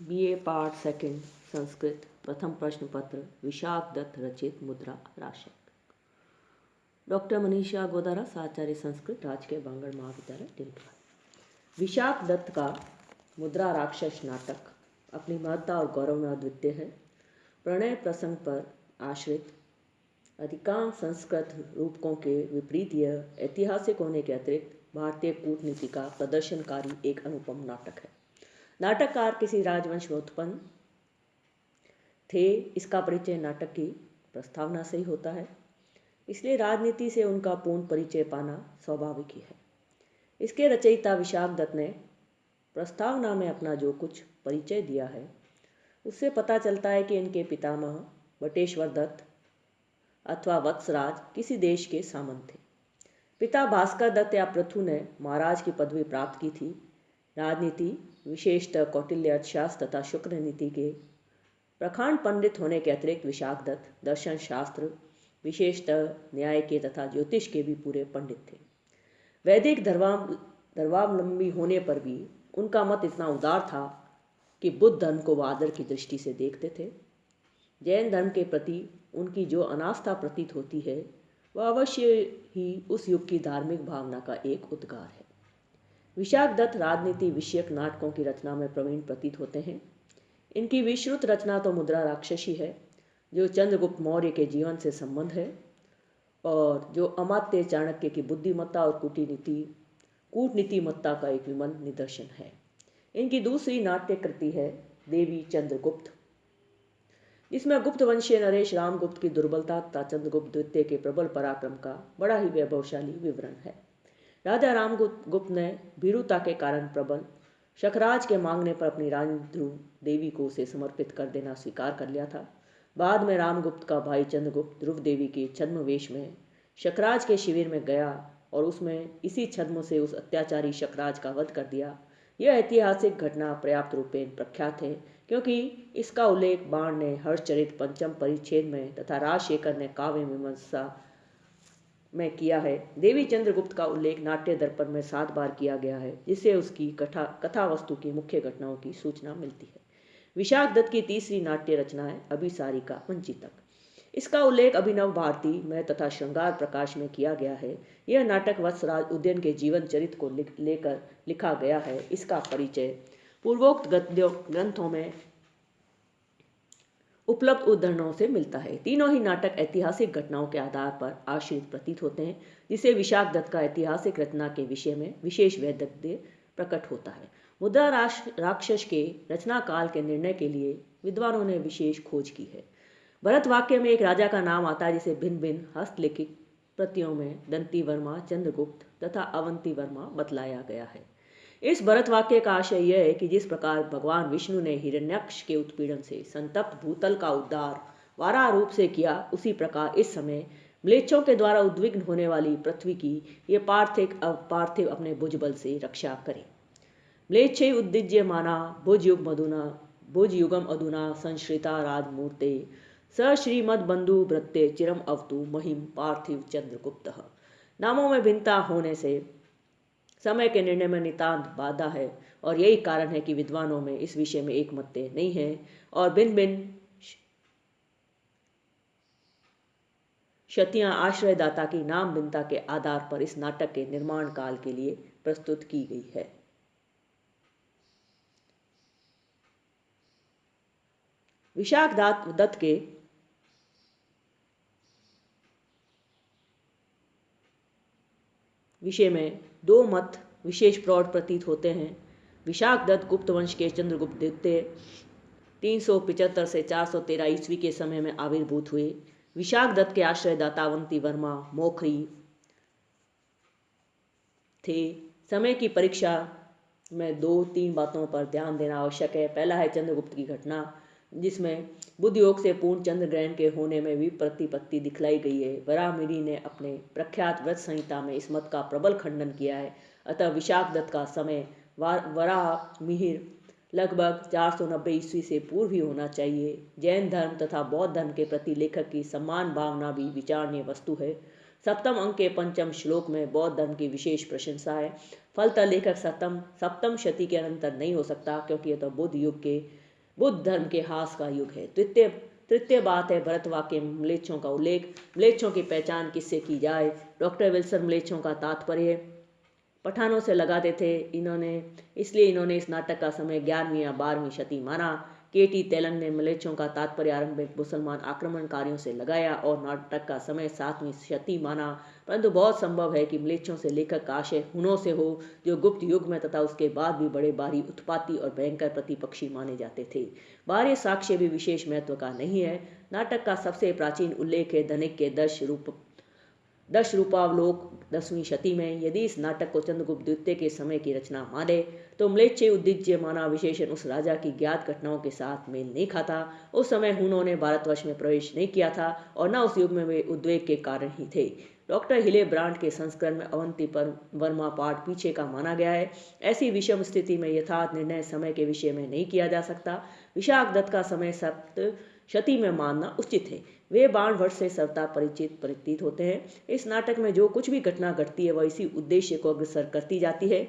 BA part second Sanskrit प्रथम प्रश्न पत्र विशाख दत्त रचित मुद्रा राक्षस। डॉक्टर मनीषा गोदारा, आचार्य संस्कृत, राजकीय बांगड़ महाविद्यालय, दिल्ली। विशाख दत्त का मुद्रा राक्षस नाटक अपनी महत्ता और गौरव में अद्वितीय है। प्रणय प्रसंग पर आश्रित अधिकांश संस्कृत रूपकों के विपरीत यह ऐतिहासिक होने के अतिरिक्त भारतीय कूटनीति का प्रदर्शनकारी एक अनुपम नाटक है। नाटककार किसी राजवंश में उत्पन्न थे, इसका परिचय नाटक की प्रस्तावना से ही होता है, इसलिए राजनीति से उनका पूर्ण परिचय पाना स्वाभाविक ही है। इसके रचयिता विशाख दत्त ने प्रस्तावना में अपना जो कुछ परिचय दिया है उससे पता चलता है कि इनके पितामह बटेश्वर दत्त अथवा वत्सराज किसी देश के सामंत थे। पिता भास्कर दत्त या पृथु ने महाराज की पदवी प्राप्त की थी। राजनीति, विशेषतः कौटिल्य अर्थशास्त्र तथा शुक्र नीति के प्रखांड पंडित होने के अतिरिक्त विशाख दत्त दर्शन शास्त्र, विशेषतः न्याय के तथा ज्योतिष के भी पूरे पंडित थे। वैदिक धर्मावलंबी होने पर भी उनका मत इतना उदार था कि बुद्ध धर्म को वह आदर की दृष्टि से देखते थे। जैन धर्म के प्रति उनकी जो अनास्था प्रतीत होती है वह अवश्य ही उस युग की धार्मिक भावना का एक उद्गार है। विशाख दत्त राजनीति विषयक नाटकों की रचना में प्रवीण प्रतीत होते हैं। इनकी विश्रुत रचना तो मुद्रा राक्षसी है, जो चंद्रगुप्त मौर्य के जीवन से संबंध है और जो अमात्य चाणक्य की बुद्धिमत्ता और कूटनीतिमत्ता का एक विमल निदर्शन है। इनकी दूसरी नाट्य कृति है देवी चंद्रगुप्त, जिसमें गुप्त वंशीय नरेश रामगुप्त की दुर्बलता तथा चंद्रगुप्त द्वितीय के प्रबल पराक्रम का बड़ा ही वैभवशाली विवरण है। राजा रामगुप्त ने भीरुता के कारण प्रबल शकराज के मांगने पर अपनी रानी ध्रुव देवी को उसे समर्पित कर देना स्वीकार कर लिया था। बाद में रामगुप्त का भाई चंद्रगुप्त ध्रुव देवी के छद्मवेश में शकराज के शिविर में गया और उसमें इसी छद्म से उस अत्याचारी शकराज का वध कर दिया। यह ऐतिहासिक घटना पर्याप्त रूपेण प्रख्यात है, क्योंकि इसका उल्लेख बाण ने हर्षचरित पंचम परिच्छेद में तथा राजशेखर ने काव्य मीमांसा में किया है। देवी चंद्रगुप्त का उल्लेख नाट्य दर्पण में 7 बार किया गया है, जिससे उसकी कथा वस्तु की मुख्य घटनाओं की सूचना मिलती है। विशाख दत्त की तीसरी नाट्य रचना है अभिसारिका वंचितक। इसका उल्लेख अभिनव भारती में तथा श्रृंगार प्रकाश में किया गया है। यह नाटक वत्सराज उदयन के जीवन चरित्र को लेकर लिखा गया है। इसका परिचय पूर्वोक्त ग्रंथों में उपलब्ध उद्धरणों से मिलता है। तीनों ही नाटक ऐतिहासिक घटनाओं के आधार पर आश्रित प्रतीत होते हैं, जिससे विशाख दत्त का ऐतिहासिक रचना के विषय में विशेष वैदग्ध्य प्रकट होता है। मुद्रा राक्षस के रचना काल के निर्णय के लिए विद्वानों ने विशेष खोज की है। भरत वाक्य में एक राजा का नाम आता है, जिसे भिन्न भिन्न हस्तलिखित प्रतियों में दंती वर्मा, चंद्रगुप्त तथा अवंती वर्मा बतलाया गया है। इस भरत वाक्य का आशय यह है कि जिस प्रकार भगवान विष्णु ने हिरण्याक्ष के उत्पीड़न से संतप्त भूतल का उद्धार वाराह रूप से किया, उसी प्रकार इस समय म्लेच्छों के द्वारा उद्विग्न होने वाली पृथ्वी की ये पार्थिव अपने भुजबल से रक्षा करे। म्लेच्छे उद्दिज्य माना भुज युगम अधुना संश्रिता राजमूर्ते स श्रीमद्बंधु भृत्ते चिरम अवतु महिम पार्थिव चंद्रगुप्त। नामों में भिन्नता होने से समय के निर्णय में नितांत बाधा है और यही कारण है कि विद्वानों में इस विषय में एक मत नहीं है और भिन्न भिन्न शतियां आश्रयदाता की नाम भिन्नता के आधार पर इस नाटक के निर्माण काल के लिए प्रस्तुत की गई है। विशाख दत्त के विषय में 2 मत विशेष प्रौढ़ प्रतीत होते हैं। विशाख दत्त गुप्त वंश के चंद्रगुप्त द्वितीय 375 से 413 ईस्वी के समय में आविर्भूत हुए। विशाख दत्त के आश्रयदाता अवंती वर्मा मोखरी थे। समय की परीक्षा में 2-3 बातों पर ध्यान देना आवश्यक है। पहला है चंद्रगुप्त की घटना, जिसमें बुध योग से पूर्ण चंद्र ग्रहण के होने में भी प्रतिपत्ति दिखलाई गई है। वराहमिहिर ने अपने प्रख्यात व्रत संहिता में इस मत का प्रबल खंडन किया है। अतः विशाख दत्त का समय वराहमिहिर लगभग 490 ईस्वी से पूर्व ही होना चाहिए। जैन धर्म तथा बौद्ध धर्म के प्रति लेखक की सम्मान भावना भी विचारणीय वस्तु है। सप्तम अंक के पंचम श्लोक में बौद्ध धर्म की विशेष प्रशंसा है। फलतः लेखक सप्तम शती के अनंतर नहीं हो सकता, क्योंकि यह तो बुद्ध युग के बुद्ध धर्म के हास का युग है। तृतीय बात है भरतवाक्य में म्लेच्छों का उल्लेख। म्लेच्छों की पहचान किससे की जाए? डॉक्टर विल्सन म्लेच्छों का तात्पर्य पठानों से लगाते थे, इसलिए इन्होंने इस नाटक का समय 11वीं या 12वीं शती माना। केटी तेलन ने म्लेच्छों का तात्पर्य आरंभिक मुसलमान आक्रमणकारियों से लगाया और नाटक का समय 7वीं शती माना, परंतु बहुत संभव है कि म्लेच्छों से लेखक का आशय हुनों से हो, जो गुप्त युग में तथा उसके बाद भी बड़े भारी उत्पाती और भयंकर प्रतिपक्षी माने जाते थे। बाह्य साक्ष्य भी विशेष महत्व का नहीं है। नाटक का सबसे प्राचीन उल्लेख है धनिक के दश रूपावलोक 10वीं शती में। यदि इस नाटक को चंद्रगुप्त द्वितीय के समय की रचना माने तो म्लेच्छ उद्देश्य माना विशेषण उस राजा की ज्ञात घटनाओं के साथ मेल नहीं खाता। उस समय हुनों ने भारतवर्ष में प्रवेश नहीं किया था और न उस युग में वे उद्वेग के कारण ही थे। डॉक्टर हिले ब्रांड के संस्करण में अवंती पर वर्मा पाठ पीछे का माना गया है। ऐसी विषम स्थिति में यथार्थ निर्णय समय के विषय में नहीं किया जा सकता। विशाख दत्त का समय सप्त शती में मानना उचित है। वे बाण वर्ष से सर्वथा परिचित प्रतीत होते हैं। इस नाटक में जो कुछ भी घटना घटती है वह इसी उद्देश्य को अग्रसर करती जाती है।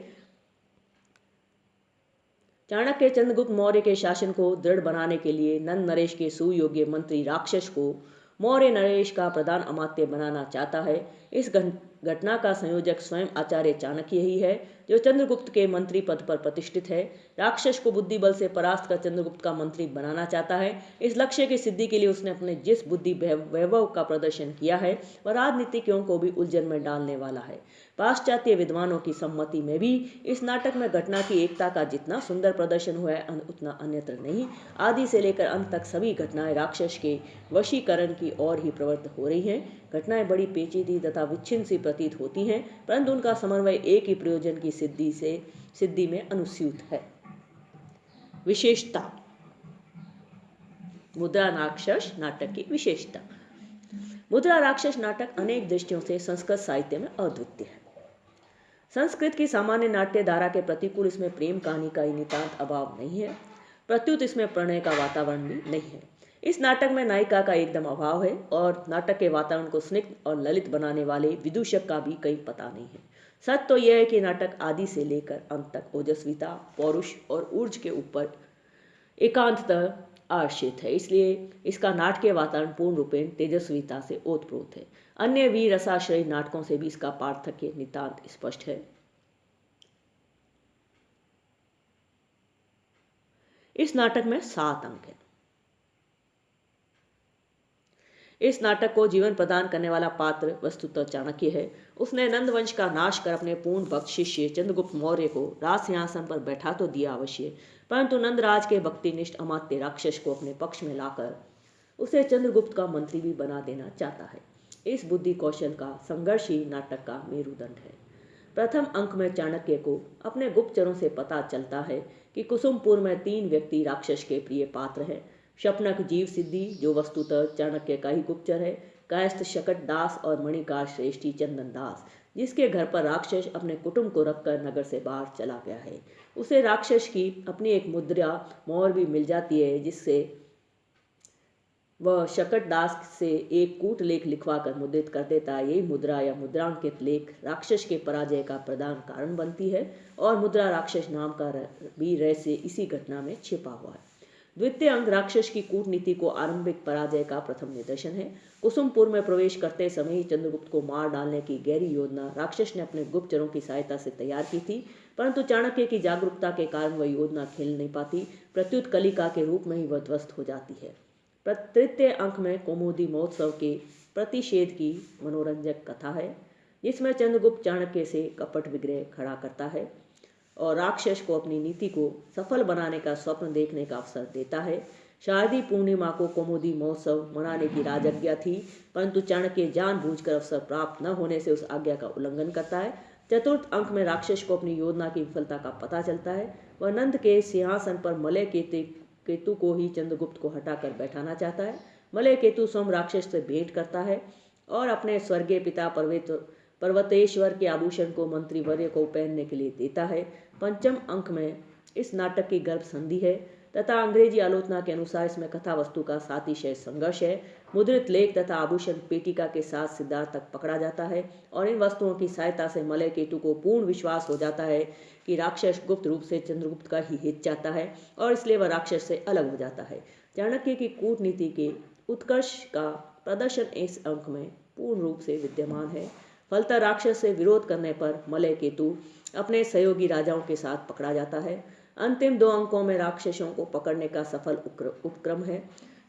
चाणक्य चंद्रगुप्त मौर्य के शासन को दृढ़ बनाने के लिए नंद नरेश के सुयोग्य मंत्री राक्षस को मौर्य नरेश का प्रधान अमात्य बनाना चाहता है। इस घटना का संयोजक स्वयं आचार्य चाणक्य ही है, जो चंद्रगुप्त के मंत्री पद पर प्रतिष्ठित है। राक्षस को बुद्धि बल से परास्त कर चंद्रगुप्त का मंत्री बनाना चाहता है। इस लक्ष्य की सिद्धि के लिए उसने अपने जिस बुद्धि वैभव का प्रदर्शन किया है वह राजनीतिज्ञों को भी उलझन में डालने वाला है। पाश्चात्य विद्वानों की सम्मति में भी इस नाटक में घटना की एकता का जितना सुंदर प्रदर्शन हुआ है उतना अन्यत्र नहीं। आदि से लेकर अंत तक सभी घटनाएं राक्षस के वशीकरण की ओर ही प्रवृत्त हो रही हैं। घटनाएं बड़ी पेचीदी तथा विच्छिन्न सी प्रतीत होती हैं, परंतु उनका समन्वय एक ही प्रयोजन की सिद्धि में अनुस्यूत है। विशेषता। मुद्रा राक्षस नाटक की विशेषता। मुद्रा राक्षस नाटक अनेक दृष्टियों से संस्कृत साहित्य में अद्वितीय है। संस्कृत की सामान्य नाट्य धारा के प्रतिकूल इसमें प्रेम कहानी का नितांत अभाव नहीं है, प्रत्युत इसमें प्रणय का वातावरण भी नहीं है। इस नाटक में नायिका का एकदम अभाव है और नाटक के वातावरण को स्निग्ध और ललित बनाने वाले विदूषक का भी कहीं पता नहीं है। सत्य तो यह है कि नाटक आदि से लेकर अंत तक ओजस्विता, पौरुष और ऊर्ज के ऊपर एकांततः आश्रित है, इसलिए इसका नाटकीय वातावरण पूर्ण रूपेण तेजस्विता से ओतप्रोत है। अन्य वीर रसाश्रयी नाटकों से भी इसका पार्थक्य नितांत स्पष्ट है। इस नाटक में 7 अंक हैं। इस नाटक को जीवन प्रदान करने वाला पात्र वस्तुतः चाणक्य है। उसने नंद वंश का नाश कर अपने पूर्ण भक्त शिष्य चंद्रगुप्त मौर्य को राज सिंहासन पर बैठा तो दिया अवश्य, परंतु नंदराज के भक्तिनिष्ठ अमात्य राक्षस को अपने पक्ष में लाकर उसे चंद्रगुप्त का मंत्री भी बना देना चाहता है। इस बुद्धि कौशल का संघर्ष ही नाटक का मेरुदंड है। प्रथम अंक में चाणक्य को अपने गुप्तचरों से पता चलता है कि कुसुमपुर में 3 व्यक्ति राक्षस के प्रिय पात्र हैं। शपनक जीव सिद्धि, जो वस्तुतः चाणक्य का ही गुप्तचर है, कायस्थ शकट दास और मणिकार श्रेष्ठी चंदन दास, जिसके घर पर राक्षस अपने कुटुंब को रखकर नगर से बाहर चला गया है। उसे राक्षस की अपनी एक मुद्रा मोहर भी मिल जाती है, जिससे वह शकट दास से एक कूट लेख लिखवा कर मुद्रित कर देता है। यही मुद्रा या मुद्रांकित लेख राक्षस के पराजय का प्रधान कारण बनती है और मुद्रा राक्षस नाम का भी रहस्य इसी घटना में छिपा हुआ है। द्वितीय अंग राक्षस की कूटनीति को आरंभिक पराजय का प्रथम निदर्शन है। कुसुमपुर में प्रवेश करते समय ही चंद्रगुप्त को मार डालने की गहरी योजना राक्षस ने अपने गुप्तचरों की सहायता से तैयार की थी, परंतु चाणक्य की जागरूकता के कारण वह योजना खेल नहीं पाती। प्रत्युत कलिका के रूप में ही वह ध्वस्त हो जाती है। तृतीय अंक में कौमुदी महोत्सव के प्रतिषेध की मनोरंजक कथा है, जिसमें चंद्रगुप्त चाणक्य से कपट विग्रह खड़ा करता है और राक्षस को अपनी नीति को सफल बनाने का स्वप्न देखने का अवसर देता है। शारदीय पूर्णिमा को कौमुदी महोत्सव मनाने की राजज्ञा थी, परंतु चाणक्य जानबूझकर अवसर प्राप्त न होने से उस आज्ञा का उल्लंघन करता है। चतुर्थ अंक में राक्षस को अपनी योजना की विफलता का पता चलता है। वह नंद के सिंहासन पर मलय केतु को ही चंद्रगुप्त को हटाकर बैठाना चाहता है। मलय केतु स्वयं राक्षस से भेंट करता है और अपने स्वर्गीय पिता पर्वतेश्वर के आभूषण को मंत्री वर्य को पहनने के लिए देता है। पंचम अंक में इस नाटक की गर्भ संधि है। तथा अंग्रेजी आलोचना के अनुसार इसमें कथा वस्तु का सातिशय संघर्ष है। मुद्रित लेख तथा आभूषण पेटिका के साथ सिद्धार्थ तक पकड़ा जाता है और इन वस्तुओं की सहायता से मलय केतु को पूर्ण विश्वास हो जाता है कि राक्षस गुप्त रूप से चंद्रगुप्त का ही हित चाहता है और इसलिए वह राक्षस से अलग हो जाता है। चाणक्य की कूटनीति के उत्कर्ष का प्रदर्शन इस अंक में पूर्ण रूप से विद्यमान है। फलतः राक्षस से विरोध करने पर मलय केतु अपने सहयोगी राजाओं के साथ पकड़ा जाता है। अंतिम 2 अंकों में राक्षसों को पकड़ने का सफल उपक्रम है।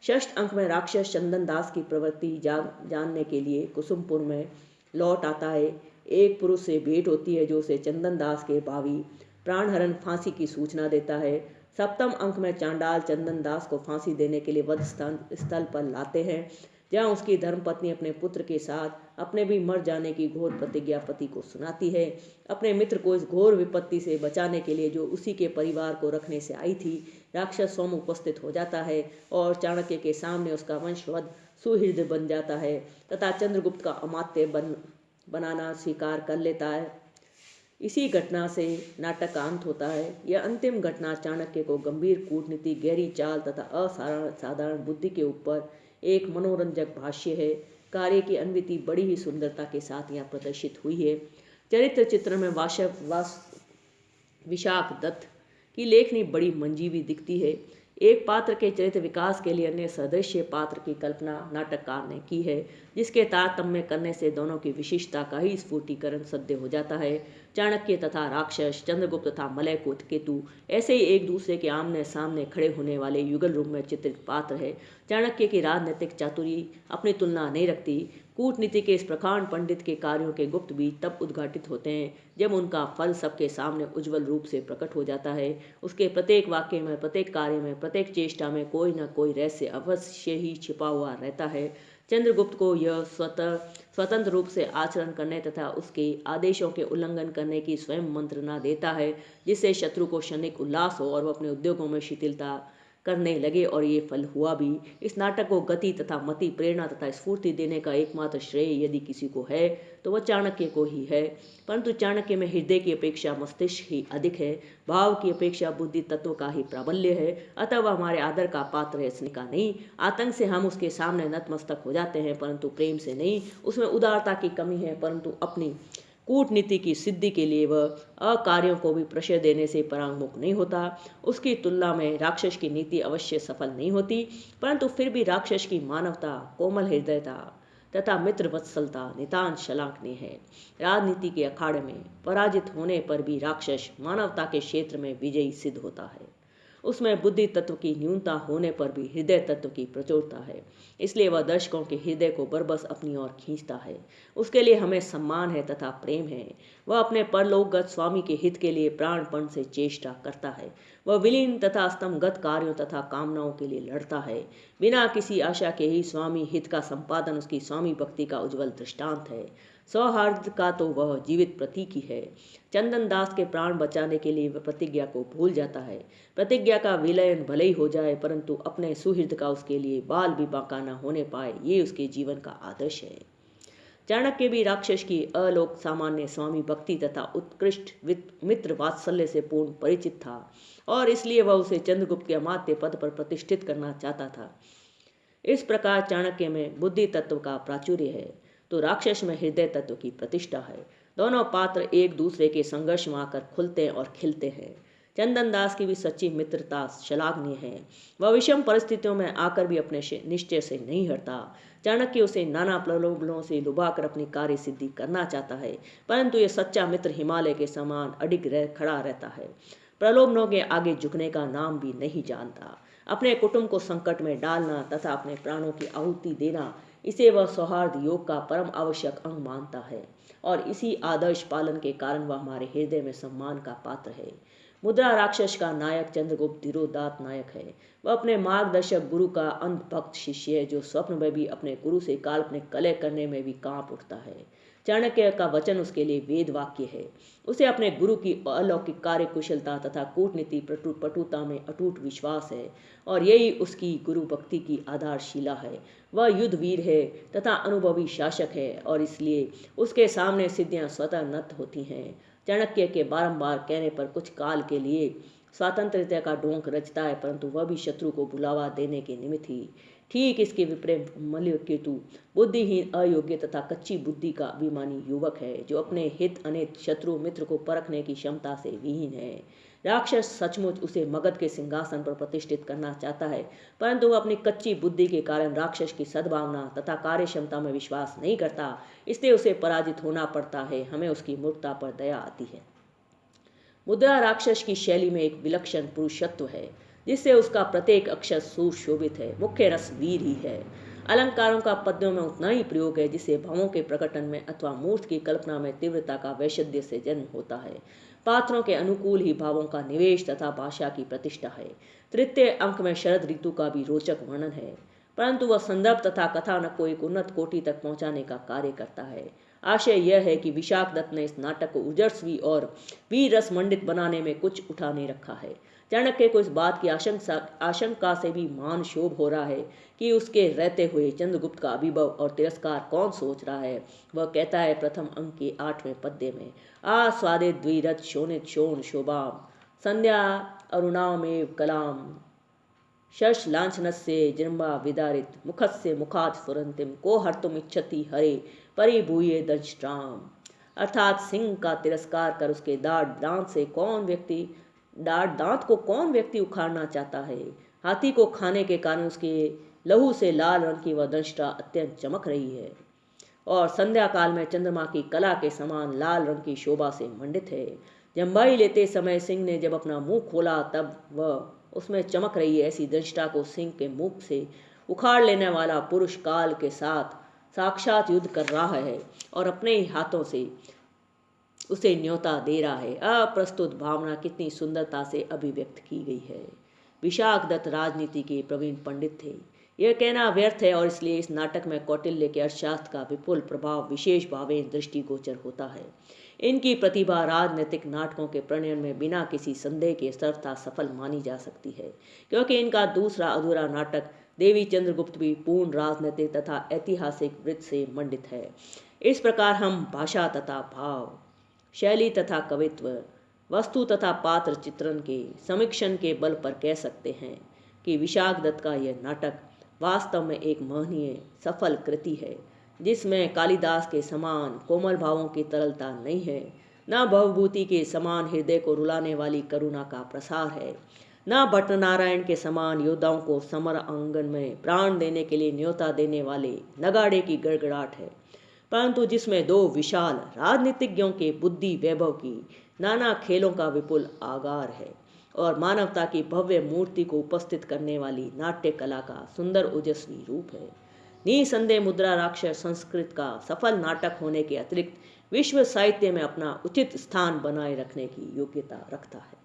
षष्ठ अंक में राक्षस चंदन दास की प्रवृत्ति जानने के लिए कुसुमपुर में लौट आता है। एक पुरुष से भेंट होती है जो उसे चंदन दास के भावी प्राणहरण फांसी की सूचना देता है। सप्तम अंक में चांडाल चंदन दास को फांसी देने के लिए वध स्थल पर लाते हैं, जहां उसकी धर्मपत्नी अपने पुत्र के साथ अपने भी मर जाने की घोर प्रतिज्ञा पति को सुनाती है। अपने मित्र को इस घोर विपत्ति से बचाने के लिए जो उसी के परिवार को रखने से आई थी, राक्षस स्वयं उपस्थित हो जाता है और चाणक्य के सामने उसका वंशवध सुहृद बन जाता है तथा चंद्रगुप्त का अमात्य बनाना स्वीकार कर लेता है। इसी घटना से नाटक का अंत होता है। यह अंतिम घटना चाणक्य को गंभीर कूटनीति, गहरी चाल तथा असाधारण बुद्धि के ऊपर एक मनोरंजक भाष्य है। कार्य की अन्विति बड़ी ही सुंदरता के साथ यहाँ प्रदर्शित हुई है। चरित्र चित्र में विशाख दत्त की लेखनी बड़ी मंजीवी दिखती है। एक पात्र के चरित्र विकास के लिए अन्य सदृश्य पात्र की कल्पना नाटककार ने की है, जिसके तारतम्य करने से दोनों की विशिष्टता का ही स्फुटीकरण सद्य हो जाता है। चाणक्य तथा राक्षस, चंद्रगुप्त तथा मलय केतु ऐसे ही एक दूसरे के आमने सामने खड़े होने वाले युगल रूप में चित्रित पात्र है। चाणक्य की राजनीतिक चातुरी अपनी तुलना नहीं रखती। कूटनीति के इस प्रकांड पंडित के कार्यों के गुप्त बीज तब उद्घाटित होते हैं जब उनका फल सबके सामने उज्ज्वल रूप से प्रकट हो जाता है। उसके प्रत्येक वाक्य में, प्रत्येक कार्य में, प्रत्येक चेष्टा में कोई न कोई रहस्य अवश्य ही छिपा हुआ रहता है। चंद्रगुप्त को यह स्वतंत्र रूप से आचरण करने तथा उसके आदेशों के उल्लंघन करने की स्वयं मंत्रणा देता है, जिससे शत्रु को क्षणिक उल्लास हो और वह अपने उद्योगों में शिथिलता करने लगे, और ये फल हुआ भी। इस नाटक को गति तथा मति, प्रेरणा तथा स्फूर्ति देने का एकमात्र श्रेय यदि किसी को है तो वह चाणक्य को ही है। परंतु चाणक्य में हृदय की अपेक्षा मस्तिष्क ही अधिक है, भाव की अपेक्षा बुद्धि तत्व का ही प्राबल्य है। अतः वह हमारे आदर का पात्र है, स्नेह का नहीं। आतंक से हम उसके सामने नतमस्तक हो जाते हैं, परंतु प्रेम से नहीं। उसमें उदारता की कमी है, परंतु अपनी कूटनीति की सिद्धि के लिए वह अकार्यों को भी प्रश्रय देने से परांगमुख नहीं होता। उसकी तुलना में राक्षस की नीति अवश्य सफल नहीं होती, परंतु फिर भी राक्षस की मानवता, कोमल हृदयता तथा मित्र वत्सलता नितांत शलाघनीय है। राजनीति के अखाड़े में पराजित होने पर भी राक्षस मानवता के क्षेत्र में विजयी सिद्ध होता है। उसमें बुद्धि तत्व की न्यूनता होने पर भी हृदय तत्व की प्रचुरता है, इसलिए वह दर्शकों के हृदय को बरबस अपनी ओर खींचता है। उसके लिए हमें सम्मान है तथा प्रेम है। वह अपने परलोकगत स्वामी के हित के लिए प्राणपण से चेष्टा करता है। वह विलीन तथा स्तंभगत कार्यों तथा कामनाओं के लिए लड़ता है। बिना किसी आशा के ही स्वामी हित का संपादन उसकी स्वामी भक्ति का उज्ज्वल दृष्टांत है। सौहार्द का तो वह जीवित प्रतीक ही है। चंदन दास के प्राण बचाने के लिए वह प्रतिज्ञा को भूल जाता है। प्रतिज्ञा का विलयन भले ही हो जाए, परंतु अपने सुहृद का उसके लिए बाल भी बांका न होने पाए, ये उसके जीवन का आदर्श है। चाणक्य भी राक्षस की अलोक सामान्य स्वामी भक्ति तथा उत्कृष्ट मित्र वात्सल्य से पूर्ण परिचित था, और इसलिए वह उसे चंद्रगुप्त के अमात्य पद पर प्रतिष्ठित करना चाहता था। इस प्रकार चाणक्य में बुद्धि तत्व का प्राचुर्य है तो राक्षस में हृदय तत्व की प्रतिष्ठा है। दोनों पात्र एक दूसरे के संघर्ष में आकर खुलते और खिलते हैं। चंदन दास की भी सच्ची मित्रता श्लाघनीय है। वह विषम परिस्थितियों में आकर भी अपने निश्चय से नहीं हटता। चाणक्य उसे नाना प्रलोभनों से लुभाकर अपनी कार्य सिद्धि करना चाहता है, परंतु यह सच्चा मित्र हिमालय के समान अडिग खड़ा रहता है। प्रलोभनों के आगे झुकने का नाम भी नहीं जानता। अपने कुटुंब को संकट में डालना तथा अपने प्राणों की आहुति देना, इसे वह सौहार्द योग का परम आवश्यक अंग मानता है, और इसी आदर्श पालन के कारण वह हमारे हृदय में सम्मान का पात्र है। मुद्रा राक्षस का नायक चंद्रगुप्त धीरोदात्त नायक है। वह अपने मार्गदर्शक गुरु का अंधभक्त शिष्य है, जो स्वप्न में भी अपने गुरु से काल्पनिक कलह करने में भी कांप उठता है। चाणक्य का वचन उसके लिए वेद वाक्य है। उसे अपने गुरु की अलौकिक कार्य कुशलता तथा कूटनीति पटुता में अटूट विश्वास है, और यही उसकी गुरु भक्ति की आधारशिला है। वह युद्धवीर है तथा अनुभवी शासक है, और इसलिए उसके सामने सिद्धियां स्वतः नत होती हैं। चाणक्य के बारंबार कहने पर कुछ काल के लिए स्वातंत्र्यता का ढोंग रचता है, परंतु वह भी शत्रु को बुलावा देने के निमित्त ही। ठीक इसके विपरीत मल्लकेतु बुद्धिहीन, अयोग्य तथा कच्ची बुद्धि का अभिमानी युवक है, जो अपने हित अनित, शत्रु मित्र को परखने की क्षमता से विहीन है। राक्षस सचमुच उसे मगध के सिंहासन पर प्रतिष्ठित करना चाहता है, परंतु वह अपनी कच्ची बुद्धि के कारण राक्षस की सद्भावना तथा कार्य क्षमता में विश्वास नहीं करता, इसलिए उसे पराजित होना पड़ता है। हमें उसकी मूर्खता पर दया आती है। मुद्रा राक्षस की शैली में एक विलक्षण पुरुषत्व है, जिससे उसका प्रत्येक अक्षर सुशोभित है। मुख्य रस वीर ही है। अलंकारों का पद्यों में उतना ही प्रयोग है जिससे भावों के प्रकटन में अथवा मूर्त की कल्पना में तीव्रता का वैशद्य से जन्म होता है। पात्रों के अनुकूल ही भावों का निवेश तथा भाषा की प्रतिष्ठा है। तृतीय अंक में शरद ऋतु का भी रोचक वर्णन है, परंतु वह संदर्भ तथा कथानक को एक उन्नत कोटि तक पहुंचाने का कार्य करता है। आशय यह है कि विशाख दत्त ने इस नाटक को उजस्वी और वीर रस मंडित बनाने में कुछ उठा नहीं रखा है। चाणक्य को इस बात की आशंका से भी मान क्षोभ हो रहा है कि उसके रहते हुए चंद्रगुप्त का अभिभव और तिरस्कार कौन सोच रहा है। वह कहता है प्रथम अंक के 8वें पद्य में, आस्वादित द्विरथ शोणित शोण शोभाम संध्या अरुणामेव कलाम शश लांछनस्य जृंभा विदारित मुखस्य मुखात् स्फुरन्तीम को हर्तुम इच्छति हरे परिभूये दंष्ट्राम। अर्थात सिंह का तिरस्कार कर उसके दांत को कौन व्यक्ति उखाड़ना चाहता है। हाथी को खाने के कारण उसके लहू से लाल रंग की वह दंष्टा अत्यंत चमक रही है और संध्या काल में चंद्रमा की कला के समान लाल रंग की शोभा से मंडित है। जम्बाई लेते समय सिंह ने जब अपना मुंह खोला तब वह उसमें चमक रही है। ऐसी दंष्टा को सिंह के मुख से उखाड़ लेने वाला पुरुष काल के साथ साक्षात युद्ध कर रहा है और अपने ही हाथों से उसे न्योता दे रहा है। अप्रस्तुत भावना कितनी सुंदरता से अभिव्यक्त की गई है। विशाख दत्त राजनीति के प्रवीण पंडित थे, यह कहना व्यर्थ है, और इसलिए इस नाटक में कौटिल्य के अर्थशास्त्र का विपुल प्रभाव विशेष भावें दृष्टिगोचर होता है। इनकी प्रतिभा राजनीतिक नाटकों के प्रणयन में बिना किसी संदेह के सर्वथा सफल मानी जा सकती है, क्योंकि इनका दूसरा अधूरा नाटक देवी चंद्रगुप्त भी पूर्ण राजनीतिक तथा ऐतिहासिक वृत्त से मंडित है। इस प्रकार हम भाषा तथा भाव, शैली तथा कवित्व, वस्तु तथा पात्र चित्रण के समीक्षण के बल पर कह सकते हैं कि विशाख दत्त का यह नाटक वास्तव में एक महनीय सफल कृति है, जिसमें कालिदास के समान कोमल भावों की तरलता नहीं है, न भवभूति के समान हृदय को रुलाने वाली करुणा का प्रसार है, न भट्टनारायण के समान योद्धाओं को समर आंगन में प्राण देने के लिए न्योता देने वाले नगाड़े की गड़गड़ाहट है, परंतु जिसमें दो विशाल राजनीतिज्ञों के बुद्धि वैभव की नाना खेलों का विपुल आगार है और मानवता की भव्य मूर्ति को उपस्थित करने वाली नाट्य कला का सुंदर ओजस्वी रूप है। निसंदेह मुद्रा राक्षस संस्कृत का सफल नाटक होने के अतिरिक्त विश्व साहित्य में अपना उचित स्थान बनाए रखने की योग्यता रखता है।